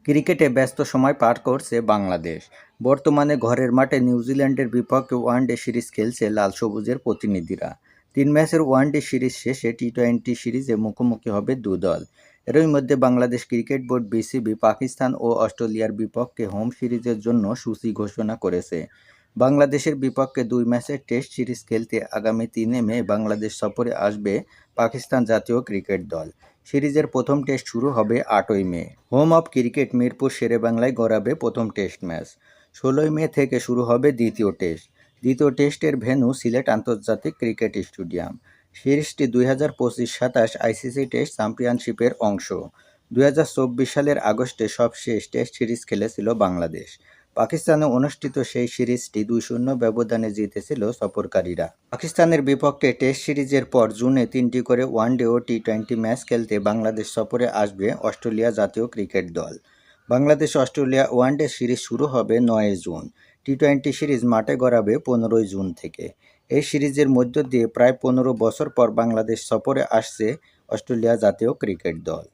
ক্রিকেটে ব্যস্ত সময় পার করছে বাংলাদেশ। বর্তমানে ঘরের মাঠে নিউজিল্যান্ডের বিপক্ষে ওয়ানডে সিরিজ খেলছে লাল সবুজের প্রতিনিধিরা। 3 ম্যাচের ওয়ানডে সিরিজ শেষে টি-20 সিরিজে মুখোমুখি হবে দুদল। এরই মধ্যে Bangladesh cricket board BCB Pakistan ও অস্ট্রেলিয়ার বিপক্ষে হোম সিরিজের জন্য সূচি ঘোষণা করেছে। বাংলাদেশের বিপক্ষে 2 ম্যাচের টেস্ট সিরিজ খেলতে আগামী 3 মে বাংলাদেশ সফরে আসবে পাকিস্তান জাতীয় ক্রিকেট দল। সিরিজের প্রথম টেস্ট শুরু হবে 8ই মে। হোম অফ ক্রিকেট মিরপুর শেরেবাংলায় গড়াবে প্রথম টেস্ট ম্যাচ। 16ই মে থেকে শুরু হবে দ্বিতীয় টেস্ট। দ্বিতীয় টেস্টের ভেন্যু সিলেট আন্তর্জাতিক ক্রিকেট স্টেডিয়াম। সিরিজটি 2025-27 আইসিসি টেস্ট চ্যাম্পিয়নশিপের অংশ। 2024 সালের আগস্টে সবশেষ টেস্ট সিরিজ খেলেছিল বাংলাদেশ। পাকিস্তানে অনুষ্ঠিত সেই সিরিজটি 2-0 ব্যবধানে জিতেছিল সফরকারীরা। পাকিস্তানের বিপক্ষে টেস্ট সিরিজের পর জুনে 3টি করে ওয়ানডে ও টি-20 ম্যাচ খেলতে বাংলাদেশ সফরে আসবে অস্ট্রেলিয়া জাতীয় ক্রিকেট দল। বাংলাদেশ অস্ট্রেলিয়া ওয়ানডে সিরিজ শুরু হবে 9 জুন। টি-20 সিরিজ মাঠে গড়াবে 15 জুন থেকে। এই সিরিজের মধ্য দিয়ে প্রায় 15 বছর পর বাংলাদেশ সফরে আসছে অস্ট্রেলিয়া জাতীয় ক্রিকেট দল।